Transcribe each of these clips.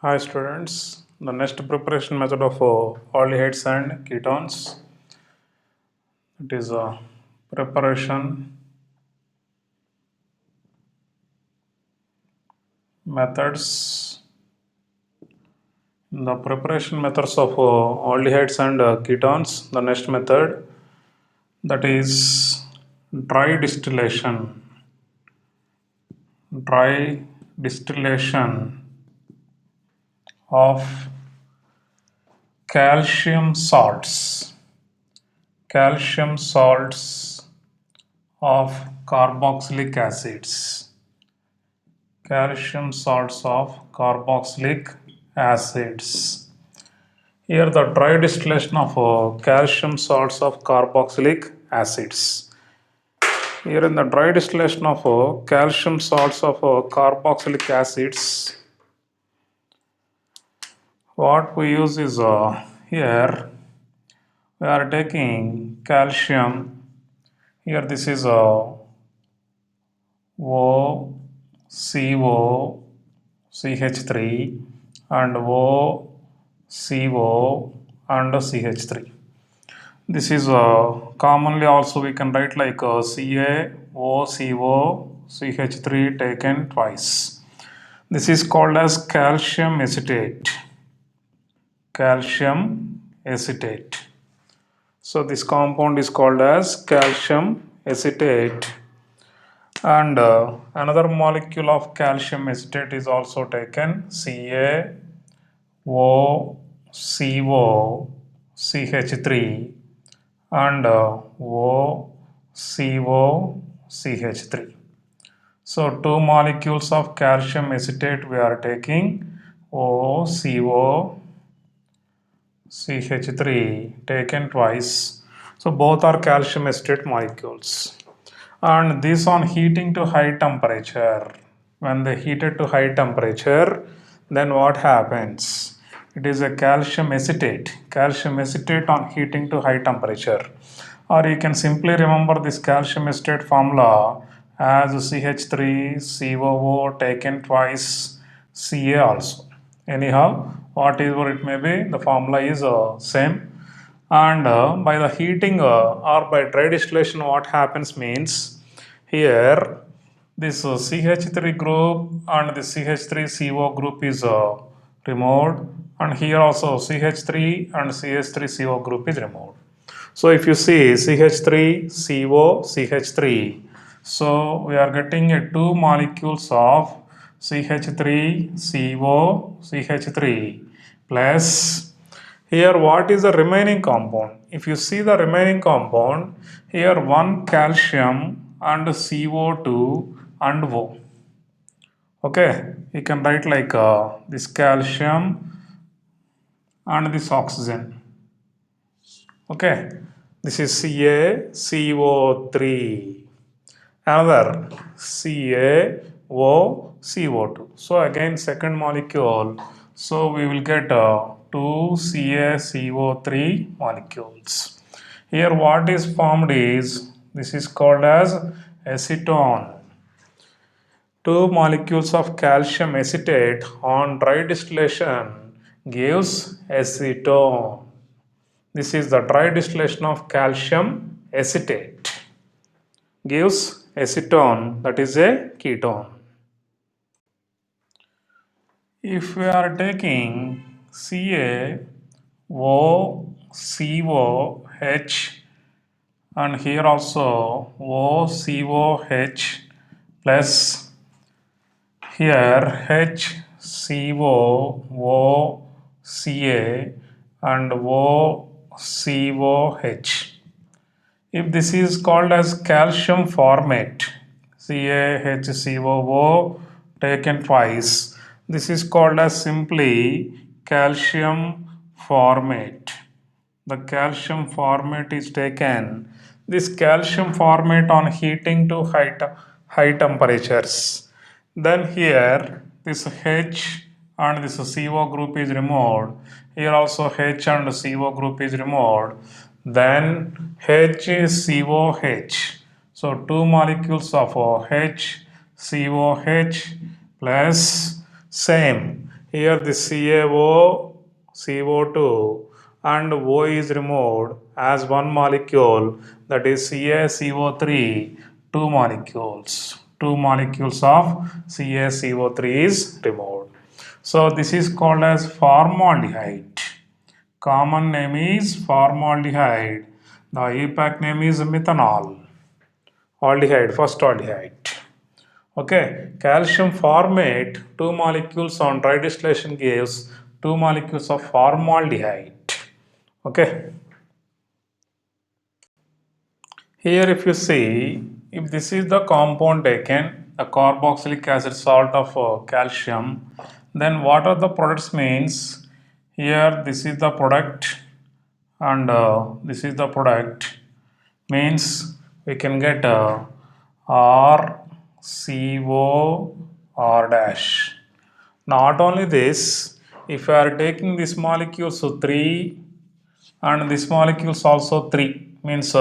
Hi students, the next preparation method of aldehydes and ketones, it is preparation methods. The preparation methods of aldehydes and ketones, the next method, that is dry distillation. Dry distillation of calcium salts. Calcium salts of carboxylic acids. Calcium salts of carboxylic acids. Here the dry distillation of calcium salts of carboxylic acids. Here in the dry distillation of calcium salts of carboxylic acids, what we use is here we are taking calcium. Here this is OCO CH3 and OCO and CH3. This is commonly also we can write like CaOCO CH3 taken twice. This is called as calcium acetate. Calcium acetate. So this compound is called as calcium acetate. And another molecule of calcium acetate is also taken CaOCO CH3 and OCO CH3. So two molecules of calcium acetate we are taking OCO CH3 taken twice. So both are calcium acetate molecules. And this on heating to high temperature. When they heated to high temperature, then what happens? It is a calcium acetate on heating to high temperature. Or you can simply remember this calcium acetate formula as CH3COO taken twice Ca also. Anyhow, whatever it may be, the formula is same. And by the heating or by dry distillation, what happens means here this CH3 group and the CH3CO group is removed, and here also CH3 and CH3CO group is removed. So if you see CH3CO CH3, so we are getting two molecules of CH3CO CH3 plus here what is the remaining compound? If you see the remaining compound, here one calcium and CO2 and O. Okay, you can write like this calcium and this oxygen. Okay, this is CaCO3. Another CaOCO2. So again second molecule. So we will get two CaCO3 molecules. Here what is formed is this is called as acetone. Two molecules of calcium acetate on dry distillation gives acetone. This is the dry distillation of calcium acetate gives acetone, that is a ketone. If we are taking CaOCOH and here also OCOH plus here HCOOCA and OCOH. If this is called as calcium formate, CaHCOO taken twice, this is called as simply calcium formate. The calcium formate is taken. This calcium formate on heating to high temperatures. Then here this H and this CO group is removed. Here also H and CO group is removed. Then HCOH. So two molecules of HCOH plus same. here the CaO, CO2 and O is removed as one molecule, that is CaCO3, two molecules. Two molecules of CaCO3 is removed. So this is called as formaldehyde. Common name is formaldehyde. The APAC name is methanol. Aldehyde, first aldehyde. Okay, calcium formate, two molecules on dry distillation gives two molecules of formaldehyde. Okay, here if you see, if this is the compound taken, a carboxylic acid salt of calcium, then what are the products means? Here this is the product and this is the product, means we can get R C O R dash. Not only this, if you are taking this molecule, so 3 and this molecules also 3, means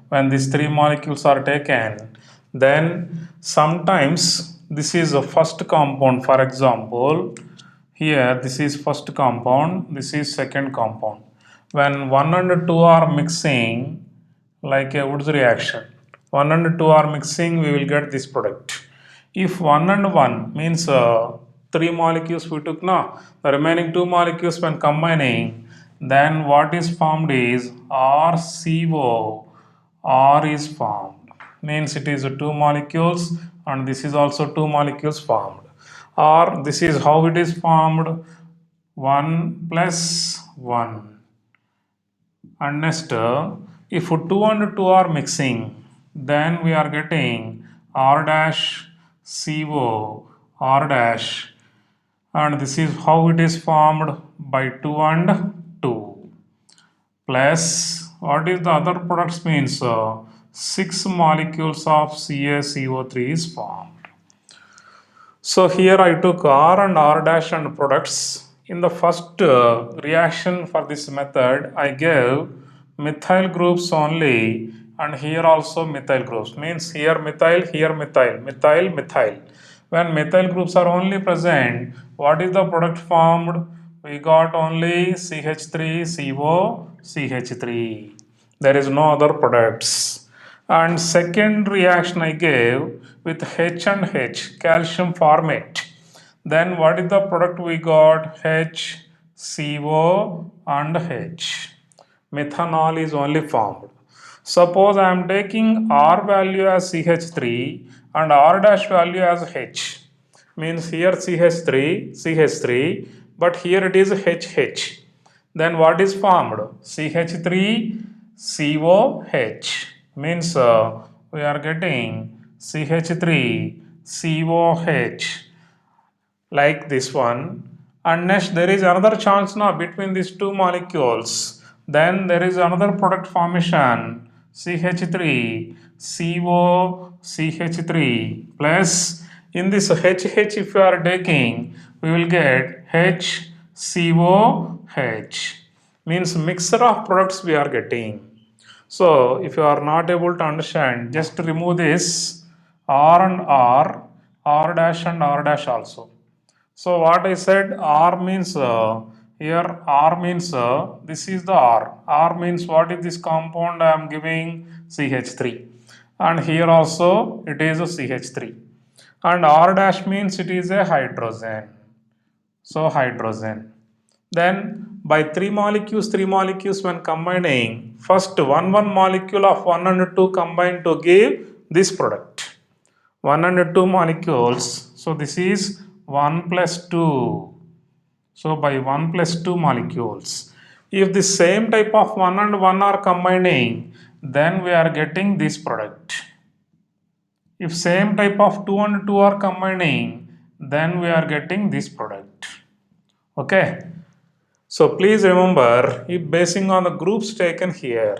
when these 3 molecules are taken, then sometimes this is a first compound. For example, here this is first compound, this is second compound. When 1 and 2 are mixing, like a Woods reaction, 1 and 2 are mixing, we will get this product. If 1 and 1 means 3 molecules we took now, the remaining 2 molecules when combining, then what is formed is RCO. R is formed, means it is 2 molecules and this is also 2 molecules formed. Or this is how it is formed, 1 plus 1. And next, if 2 and 2 are mixing, then we are getting R dash CO R dash, and this is how it is formed by 2 and 2. Plus, what is the other products means? 6 molecules of CaCO3 is formed. So here I took R and R dash and products. In the first reaction for this method, I gave methyl groups only, and here also methyl groups, means here methyl, methyl, methyl. When methyl groups are only present, what is the product formed? We got only CH3CO, CH3. There is no other products. And second reaction I gave with H and H, calcium formate. Then what is the product we got? HCO and H. Methanol is only formed. Suppose I am taking R value as CH3 and R dash value as H. Means here CH3, but here it is HH. Then what is formed? CH3COH, means we are getting CH3COH like this one. And next there is another chance now between these two molecules. Then there is another product formation, CH3COCH3 plus, in this HH if you are taking, we will get HCOH, means mixture of products we are getting. So if you are not able to understand, just remove this R and R dash and R dash also. So what I said, R means here R means this is the R. R means what is this compound I am giving? CH3. And here also it is a CH3. And R dash means it is a hydrogen. So hydrogen. Then by three molecules when combining, first one molecule of 1 and 2 combine to give this product. 1 and 2 molecules. So this is 1 plus 2. So by 1 plus 2 molecules. If the same type of 1 and 1 are combining, then we are getting this product. If same type of 2 and 2 are combining, then we are getting this product. Okay. So please remember, if basing on the groups taken here,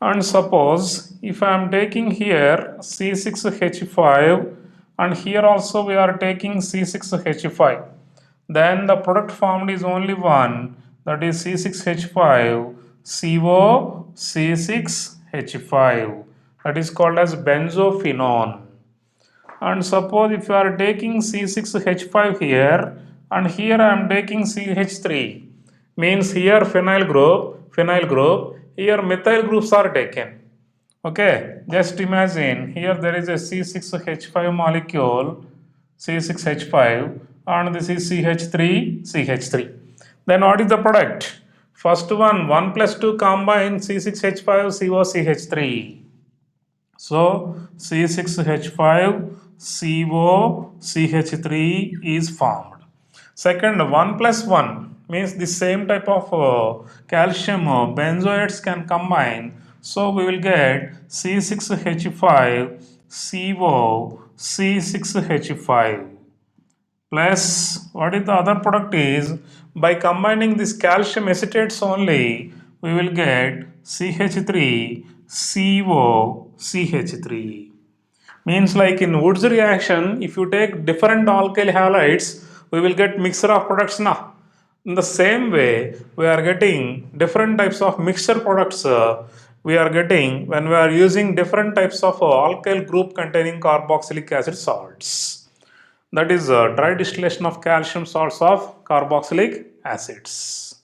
and suppose if I am taking here C6H5 and here also we are taking C6H5, then the product formed is only one, that is C6H5 CO C6H5, that is called as benzophenone. And suppose if you are taking C6H5 here and here I am taking CH3, means here phenyl group, here methyl groups are taken. Okay, just imagine here there is a C6H5 molecule, C6H5, and this is CH3. Then what is the product? First one, 1 plus 2 combine C6H5 COCH3. So C6H5 COCH3 is formed. Second, 1 plus 1 means the same type of calcium benzoates can combine. So we will get C6H5 CO C6H5 plus what is the other product is, by combining this calcium acetates only we will get CH3 CO CH3. Means like in Wood's reaction, if you take different alkyl halides, we will get mixture of products now. In the same way, we are getting different types of mixture products. We are getting when we are using different types of alkyl group containing carboxylic acid salts. That is dry distillation of calcium salts of carboxylic acids.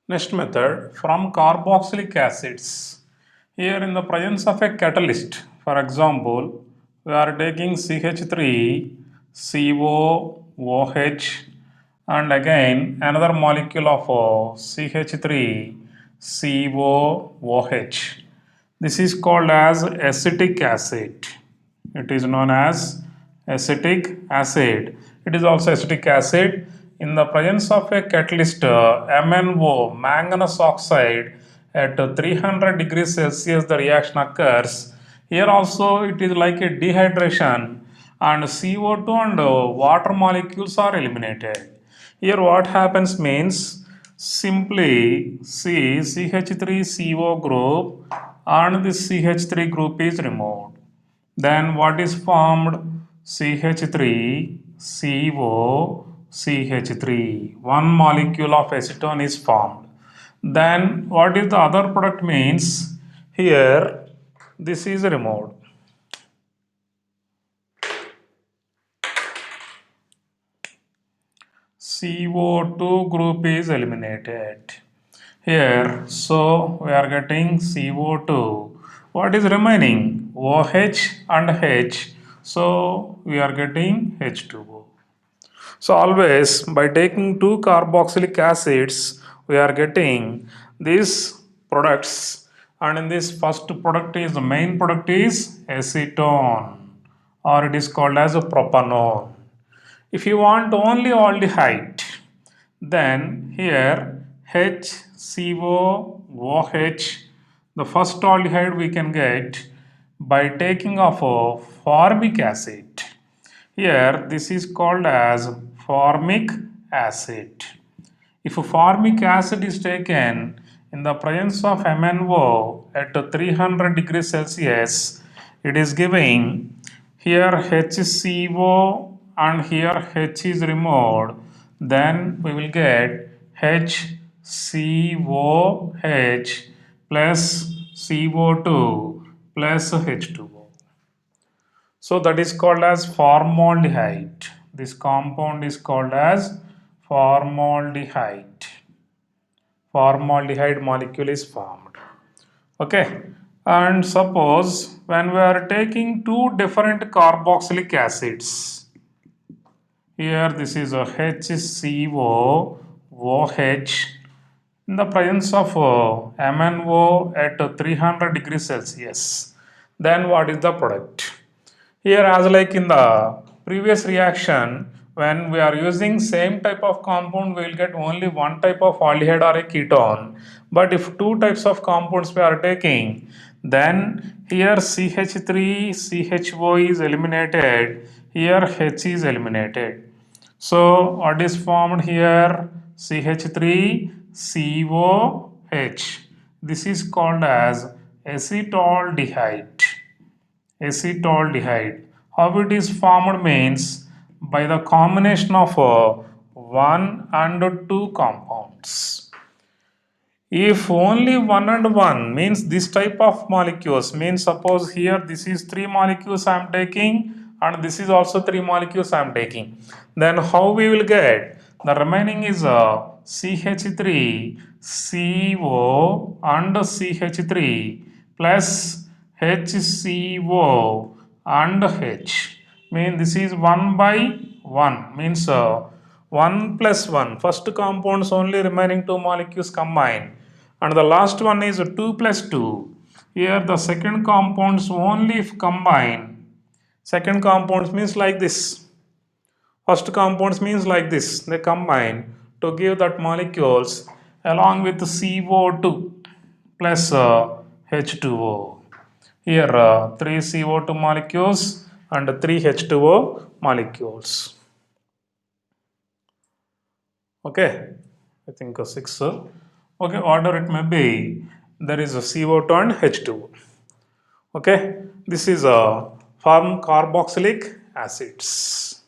Next method, from carboxylic acids. Here in the presence of a catalyst, for example, we are taking CH3, COOH, and again another molecule of CH3, COOH. This is called as acetic acid. It is known as acetic acid. It is also acetic acid. In the presence of a catalyst MnO, manganese oxide, at 300 degrees Celsius the reaction occurs. Here also it is like a dehydration and CO2 and water molecules are eliminated. Here what happens means simply see CH3CO group and this CH3 group is removed. Then what is formed? CH3CO CH3. One molecule of acetone is formed. Then what is the other product means? Here this is removed. CO2 group is eliminated. Here, so we are getting CO2. What is remaining? OH and H. So we are getting H2O. So always by taking two carboxylic acids, we are getting these products. And in this first product is the main product is acetone, or it is called as a propanone. If you want only aldehyde, then here HCOOH, the first aldehyde we can get by taking of a formic acid. Here this is called as formic acid. If formic acid is taken in the presence of MnO at 300 degrees Celsius, it is giving here HCO and here H is removed, then we will get HCOH plus CO2 plus H2O. So that is called as formaldehyde. This compound is called as formaldehyde. Formaldehyde molecule is formed. Okay. And suppose when we are taking two different carboxylic acids, here this is a HCOOH in the presence of MnO at 300 degrees Celsius. Then what is the product? Here as like in the previous reaction, when we are using same type of compound, we will get only one type of aldehyde or a ketone. But if two types of compounds we are taking, then here CH3, CHO is eliminated, here H is eliminated. So what is formed here? CH3, COH. This is called as acetaldehyde. Acetaldehyde. How it is formed means by the combination of one and two compounds. If only one and one means this type of molecules, means suppose here this is three molecules I am taking and this is also three molecules I am taking, then how we will get? The remaining is CH3, CO and CH3 plus HCO and H. Mean this is 1 by 1 means 1 plus 1. First compounds only remaining two molecules combine and the last one is 2 plus 2. Here the second compounds only if combine. Second compounds means like this. First compounds means like this. They combine to give that molecules along with CO2 plus H2O. Here 3 CO2 molecules and 3 H2O molecules. Okay, I think 6. Okay, order it may be there is a CO2 and H2O. Okay, this is a form carboxylic acids.